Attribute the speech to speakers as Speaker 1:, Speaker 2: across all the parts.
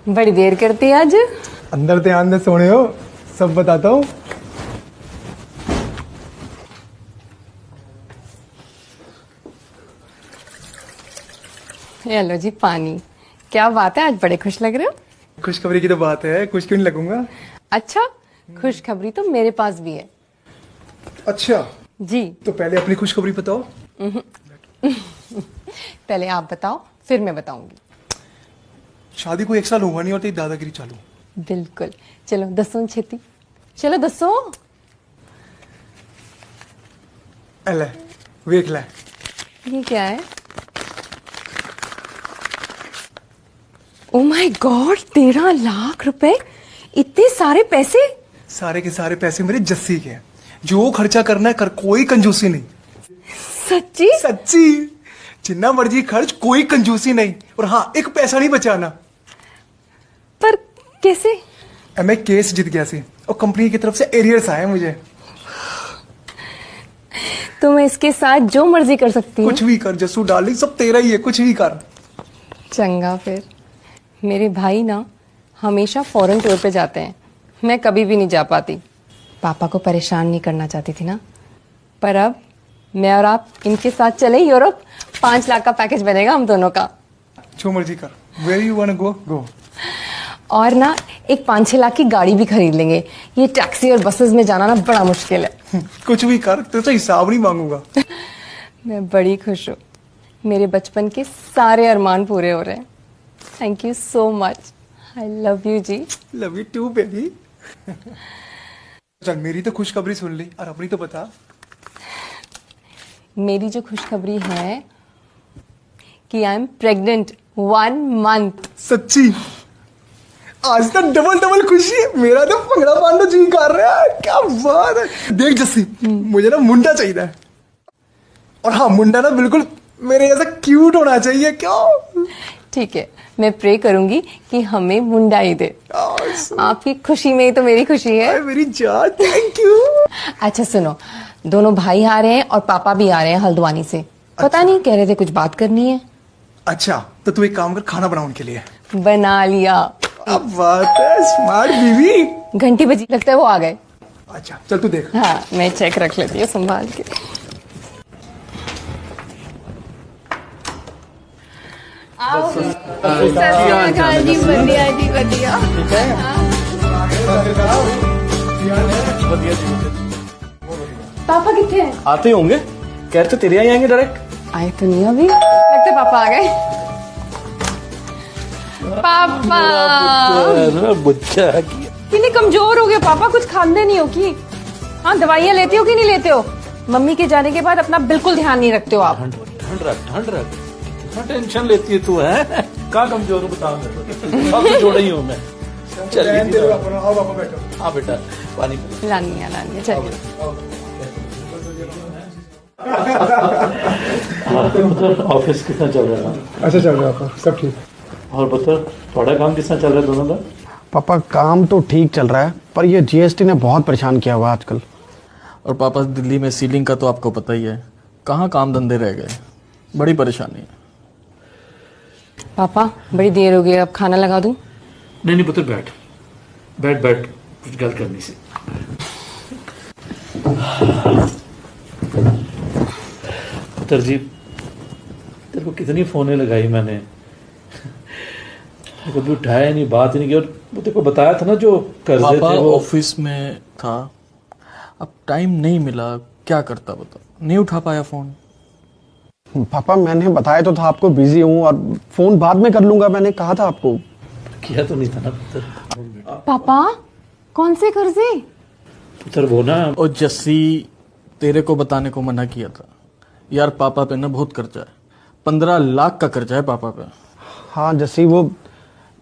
Speaker 1: बड़ी देर करती है आज।
Speaker 2: अंदर ध्यान दे सोने हो, सब बताता हूँ।
Speaker 1: ये लो जी पानी। क्या बात है, आज बड़े खुश लग रहे हो।
Speaker 2: खुशखबरी की तो बात है, खुश क्यों नहीं लगूंगा।
Speaker 1: अच्छा, खुशखबरी तो मेरे पास भी है।
Speaker 2: अच्छा
Speaker 1: जी।
Speaker 2: तो पहले अपनी खुशखबरी बताओ।
Speaker 1: पहले आप बताओ, फिर मैं बताऊंगी।
Speaker 2: शादी को 1 साल हुआ नहीं और तेरी दादागिरी चालू।
Speaker 1: बिल्कुल। चलो दसो छेती, चलो दसो।
Speaker 2: ले वेख ले।
Speaker 1: ये क्या है? ओ माय गॉड, 13 लाख रुपए, इतने सारे पैसे।
Speaker 2: सारे के सारे पैसे मेरे जस्सी के हैं। जो खर्चा करना है कर, कोई कंजूसी नहीं।
Speaker 1: सच्ची?
Speaker 2: सच्ची, जितना मर्जी खर्च, कोई कंजूसी नहीं। और हाँ, एक पैसा नहीं बचाना।
Speaker 1: पर कैसे?
Speaker 2: मैं केस जीत गया सी और कंपनी की तरफ से एरियर्स आए मुझे।
Speaker 1: तो मैं इसके साथ जो मर्जी कर सकती हूँ।
Speaker 2: कुछ भी कर जस्सू डार्लिंग, सब तेरा ही है, कुछ भी कर।
Speaker 1: चंगा फिर। मेरे भाई ना हमेशा फॉरेन टूर पे जाते हैं, मैं कभी भी नहीं जा पाती। पापा को परेशान नहीं करना चाहती थी ना, पर अब मैं और आप इनके साथ चले यूरोप। 5 लाख का पैकेज बनेगा हम दोनों का।
Speaker 2: जो मर्जी कर, वेयर यू वांट गो गो।
Speaker 1: और ना एक 5-6 लाख की गाड़ी भी खरीद लेंगे। ये टैक्सी और बसेस में जाना ना बड़ा मुश्किल है।
Speaker 2: कुछ भी कर, तुझसे हिसाब नहीं मांगूंगा।
Speaker 1: मैं बड़ी खुश हूँ, मेरे बचपन के सारे अरमान पूरे हो रहे हैं। Thank you so much. I love you जी।
Speaker 2: Love you too baby. चल मेरी तो खुशखबरी सुन ली, और अपनी तो बता।
Speaker 1: मेरी जो खुशखबरी है कि आई एम प्रेग्नेंट 1 मंथ।
Speaker 2: सच्ची? आज तक डबल डबल खुशी है। मेरा तो भंगड़ा पाने जी कर रहा है। क्या बात है। देख जस्सी, मुझे ना मुंडा चाहिए है। और हाँ, मुंडा ना बिल्कुल मेरे जैसा क्यूट होना चाहिए। क्यों?
Speaker 1: ठीक है, मैं प्रे करूंगी कि हमें मुंडा ही दे। आपकी खुशी में ही तो मेरी खुशी है।
Speaker 2: मेरी जान, थैंक यू।
Speaker 1: अच्छा सुनो, दोनों भाई आ रहे हैं और पापा भी आ रहे हैं हल्द्वानी से। पता नहीं, कह रहे थे कुछ बात करनी है।
Speaker 2: अच्छा तो तू एक काम कर, खाना बना उनके लिए।
Speaker 1: बना लिया।
Speaker 2: अब बात है, स्मार्ट बीवी।
Speaker 1: घंटी बजी, लगता है वो आ गए।
Speaker 2: अच्छा चल तू देख।
Speaker 1: हाँ, मैं चेक रख लेती हूँ संभाल के। आओ। सत श्री अकाल जी, बढ़िया जी, बढ़िया। पापा कितने हैं?
Speaker 3: आते ही होंगे, कह रहे थे तेरे यहाँ आएंगे डायरेक्ट।
Speaker 1: आए तो नहीं अभी, लगता है पापा आ गए। पापा
Speaker 3: बच्चा
Speaker 1: कितने कमजोर हो गए पापा, कुछ खाते नहीं हो कि? हाँ, दवाइयाँ लेते हो कि नहीं लेते हो? मम्मी के जाने के बाद अपना बिल्कुल ध्यान नहीं रखते हो आप।
Speaker 3: ठंड रख, कितना टेंशन लेती है तू, है कहाँ कमजोर हूँ बता। सब जोड़ा ही हूँ मैं। चलिए हाँ बेटा, पानी
Speaker 1: लानी है, चलिए।
Speaker 3: ऑफिस कितना चल रहा है?
Speaker 2: अच्छा चल रहा है, सब ठीक।
Speaker 3: और बता, थोड़ा काम कितना चल रहा है दोनों का?
Speaker 4: पापा काम तो ठीक चल रहा है, पर ये जीएसटी ने बहुत परेशान किया हुआ आजकल।
Speaker 5: और पापा दिल्ली में सीलिंग का तो आपको पता ही है, कहाँ काम धंधे रह गए, बड़ी परेशानी है।
Speaker 1: पापा बड़ी देर हो गई, अब खाना लगा दूं?
Speaker 3: नहीं पुत्र, बैठ कुछ गल करनी से। पुत्र जी, तेरे को कितनी फोने लगाई मैंने, कभी उठाया नहीं, बात ही नहीं की। और वो तेरे को बताया था ना जो कर्जे थे वो
Speaker 5: ऑफिस में था, अब टाइम नहीं मिला, क्या करता बता, नहीं उठा पाया फोन।
Speaker 4: पापा मैंने बताया तो था आपको बिजी हूँ, और फोन बाद में कर लूंगा, मैंने कहा था आपको।
Speaker 3: किया तो नहीं था ना पुत्र।
Speaker 1: पापा कौन से कर्जे?
Speaker 3: पुत्र वो ना,
Speaker 5: और जस्सी, तेरे को बताने को मना किया था यार, पापा पे ना बहुत कर्जा है, 15 लाख का कर्जा है पापा पे।
Speaker 4: हाँ जैसे वो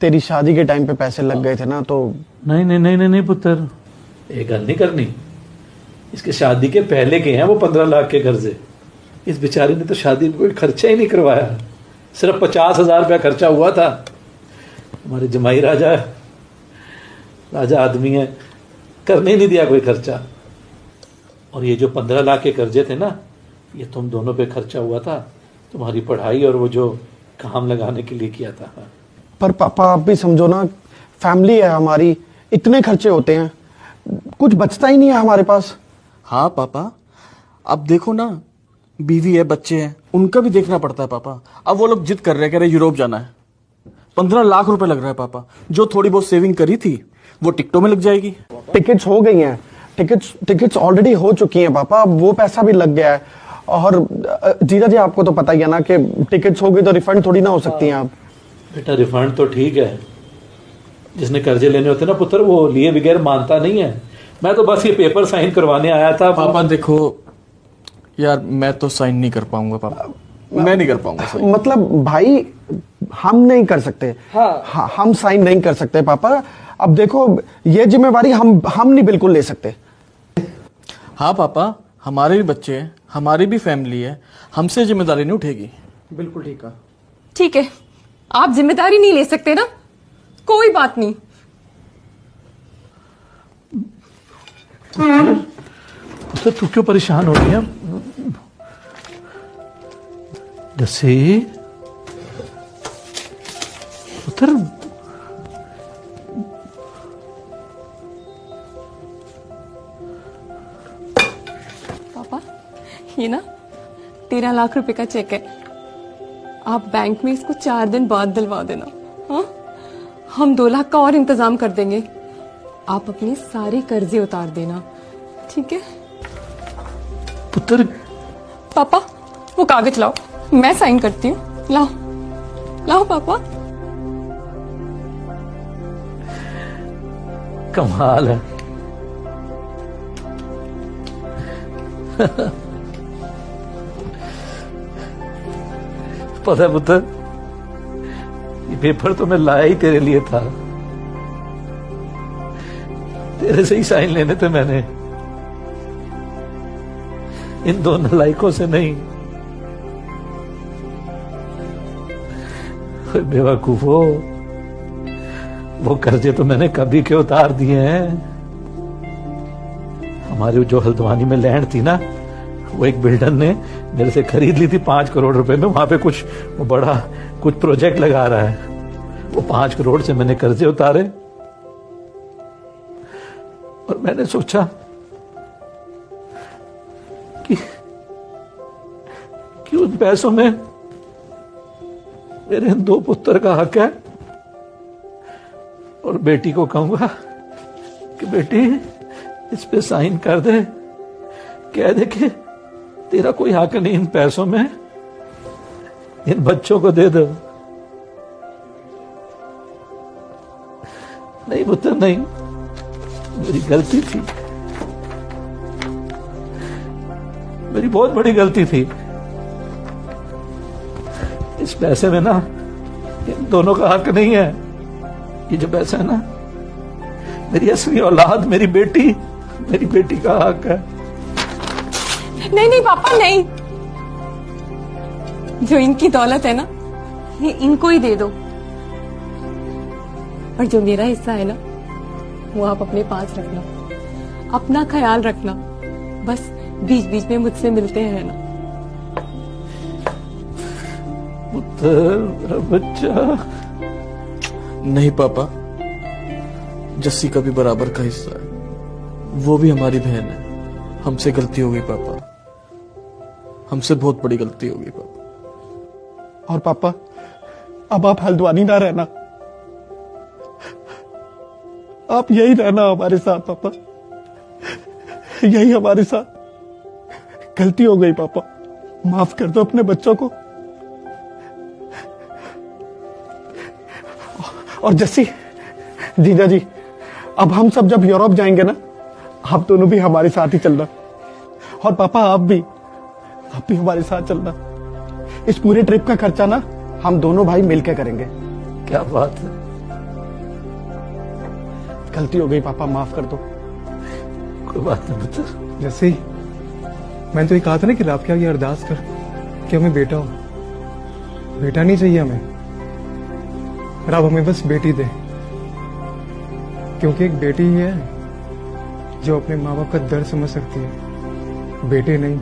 Speaker 4: तेरी शादी के टाइम पे पैसे लग गए थे ना, तो
Speaker 3: नहीं पुत्र, ये गल नहीं करनी। इसके शादी के पहले के हैं वो 15 लाख के कर्जे। इस बेचारी ने तो शादी में कोई खर्चा ही नहीं करवाया, सिर्फ 50,000 रुपया खर्चा हुआ था। हमारे जमाई राजा आदमी है, करने ही नहीं दिया कोई खर्चा। और ये जो 15 लाख के कर्जे थे ना, ये तुम दोनों पे खर्चा हुआ था, तुम्हारी पढ़ाई और वो जो काम लगाने के लिए किया था।
Speaker 4: पर पापा आप भी समझो ना, फैमिली है हमारी, इतने खर्चे होते हैं, कुछ बचता ही नहीं है हमारे पास।
Speaker 5: हाँ पापा, अब देखो ना, बीवी है, बच्चे हैं, उनका भी देखना पड़ता है पापा। अब वो लोग जिद कर रहे हैं, कह रहे यूरोप जाना है। 15 लाख रुपए लग रहा है पापा। जो थोड़ी बहुत सेविंग करी थी वो टिकटों में लग जाएगी।
Speaker 4: टिकट्स हो गई हैं, टिकट्स ऑलरेडी हो चुकी हैं पापा, अब वो पैसा भी लग गया है। और जीजा जी आपको तो पता ही है ना कि टिकट्स हो गई तो रिफंड थोड़ी ना हो सकती हैं आप।
Speaker 3: बेटा रिफंड तो ठीक है, जिसने कर्जे लेने होते ना पुत्र, वो लिए बगैर मानता नहीं है। मैं तो बस ये पेपर साइन करवाने आया था।
Speaker 5: पापा देखो यार, मैं तो साइन नहीं कर पाऊंगा पापा, मैं नहीं कर पाऊंगा साइन।
Speaker 4: मतलब भाई हम नहीं कर सकते। हाँ, हम साइन नहीं कर सकते पापा। अब देखो ये जिम्मेवारी हम नहीं बिल्कुल ले सकते।
Speaker 5: हाँ पापा, हमारे भी बच्चे हैं, हमारी भी फैमिली है, हमसे जिम्मेदारी नहीं उठेगी।
Speaker 4: बिल्कुल ठीक है।
Speaker 1: ठीक है, आप जिम्मेदारी नहीं ले सकते ना, कोई बात नहीं।
Speaker 3: पुत्र तू क्यों परेशान हो रही है? जैसे पुत्र
Speaker 1: पापा, ये ना 13 लाख रुपए का चेक है, आप बैंक में इसको 4 दिन बाद दिलवा देना। हाँ, हम 2 लाख का और इंतजाम कर देंगे। आप अपने सारे कर्जे उतार देना, ठीक है?
Speaker 3: पुत्र
Speaker 1: पापा वो कागज लाओ, मैं साइन करती हूँ। लाओ लाओ पापा।
Speaker 3: कमाल है। पता है पुत्र, ये पेपर तो मैं लाया ही तेरे लिए था, तेरे से ही साइन लेने थे मैंने, इन दो नालायकों से नहीं। बेवकूफो, वो कर्जे तो मैंने कभी के उतार दिए हैं। हमारी जो हल्द्वानी में लैंड थी ना, वो एक बिल्डर ने मेरे से खरीद ली थी 5 करोड़ रुपए में। वहां पे कुछ वो बड़ा कुछ प्रोजेक्ट लगा रहा है, वो 5 करोड़ से मैंने कर्जे उतारे। और मैंने सोचा कि उन पैसों में मेरे 2 पुत्र का हक है, और बेटी को कहूंगा कि बेटी इस पे साइन कर दे, कह दे कि तेरा कोई हक नहीं इन पैसों में, इन बच्चों को दे दो। नहीं पुत्र नहीं, मेरी गलती थी, मेरी बहुत बड़ी गलती थी। इस पैसे में ना इन दोनों का हक नहीं है। ये जो पैसा है ना, मेरी असली औलाद, मेरी बेटी का हक है।
Speaker 1: नहीं नहीं पापा नहीं, जो इनकी दौलत है ना, ये इनको ही दे दो, और जो मेरा हिस्सा है ना, वो आप अपने पास रखना, अपना ख्याल रखना, बस बीच बीच में मुझसे मिलते हैं ना।
Speaker 3: पुत्र, मेरा बच्चा।
Speaker 5: नहीं पापा, जस्सी का भी बराबर का हिस्सा है, वो भी हमारी बहन है। हमसे गलती हो गई पापा, हमसे बहुत बड़ी गलती हो गई पापा।
Speaker 4: और पापा अब आप हल्द्वानी ना रहना, आप यही रहना हमारे साथ पापा, यही हमारे साथ। गलती हो गई पापा, माफ कर दो अपने बच्चों को। और जस्सी, जीजा जी, अब हम सब जब यूरोप जाएंगे ना, आप दोनों भी हमारे साथ ही चलना। और पापा आप भी हमारे साथ चलना। इस पूरे ट्रिप का खर्चा ना हम दोनों भाई मिलकर करेंगे।
Speaker 3: क्या बात है।
Speaker 4: गलती हो गई पापा, माफ कर दो।
Speaker 3: कोई बात नहीं पुत्र।
Speaker 2: जैसे ही मैंने तो ये कहा था ना कि रब के आगे अरदास कर कि हमें बेटा हो। बेटा नहीं चाहिए हमें, रब हमें बस बेटी दे, क्योंकि एक बेटी ही है जो अपने माँ बाप का दर्द समझ सकती है, बेटे नहीं।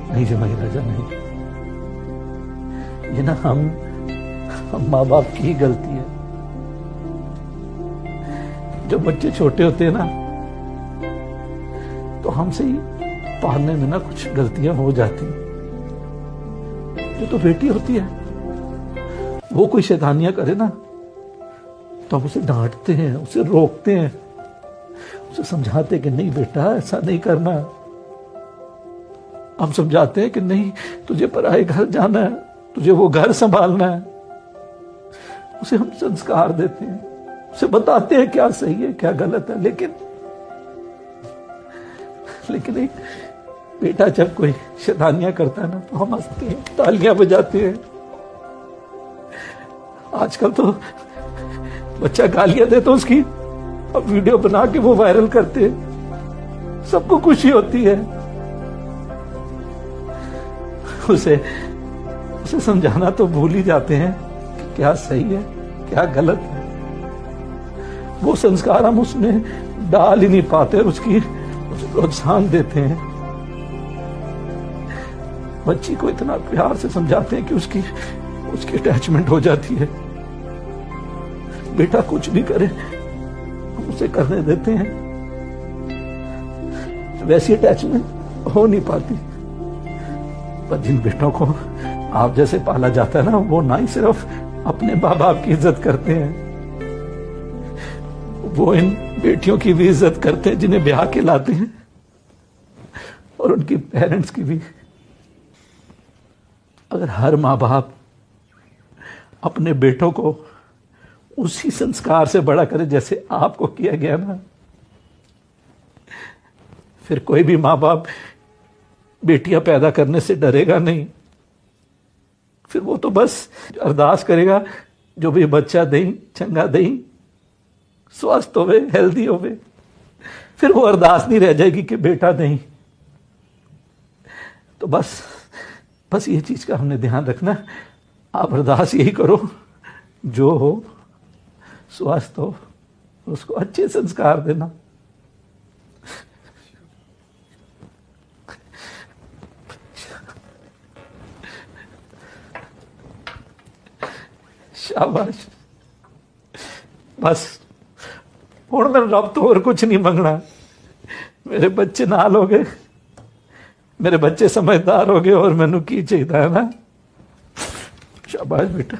Speaker 3: नहीं जमाई राजा नहीं, ये ना हम हम माँ बाप की ही गलती है। जब बच्चे छोटे होते हैं ना, तो हमसे ही पालने में ना कुछ गलतियां हो जाती। जो तो बेटी होती है, वो कोई शैतानियां करे ना, तो हम उसे डांटते हैं, उसे रोकते हैं, उसे समझाते हैं कि नहीं बेटा ऐसा नहीं करना। हम समझाते हैं कि नहीं, तुझे पराए घर जाना है, तुझे वो घर संभालना है। उसे हम संस्कार देते हैं, उसे बताते हैं क्या सही है क्या गलत है। लेकिन एक बेटा जब कोई शैतानियां करता है ना, तो हम हंसते हैं, तालियां बजाते हैं। आजकल तो बच्चा गालियां दे तो उसकी अब वीडियो बना के वो वायरल करते हैं, सबको खुशी होती है। उसे समझाना तो भूल ही जाते हैं कि क्या सही है क्या गलत है। वो संस्कार हम उसमें डाल ही नहीं पाते, उसे प्रोत्साहन देते हैं। बच्ची को इतना प्यार से समझाते हैं कि उसकी अटैचमेंट हो जाती है। बेटा कुछ भी करे हम उसे करने देते हैं, वैसी अटैचमेंट हो नहीं पाती। पर जिन बेटों को आप जैसे पाला जाता है ना, वो ना ही सिर्फ अपने माँ बाप की इज्जत करते हैं, वो इन बेटियों की भी इज्जत करते हैं जिन्हें ब्याह के लाते हैं, और उनकी पेरेंट्स की भी। अगर हर माँ बाप अपने बेटों को उसी संस्कार से बड़ा करे जैसे आपको किया गया ना, फिर कोई भी माँ बाप बेटियां पैदा करने से डरेगा नहीं। फिर वो तो बस अरदास करेगा जो भी बच्चा दें चंगा दें, स्वस्थ होवे हेल्दी होवे। फिर वो अरदास नहीं रह जाएगी कि बेटा दें। तो बस ये चीज का हमने ध्यान रखना। आप अरदास यही करो, जो हो स्वस्थ हो, उसको अच्छे संस्कार देना। शाबाश। बस हुण मैं रब तो और कुछ नहीं मंगना। मेरे बच्चे नाल हो गए, मेरे बच्चे समझदार हो गए, और मैनू की चाहिए है ना। शाबाश बेटा,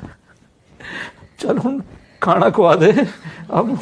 Speaker 3: चल हुण खाना खवा दे अब।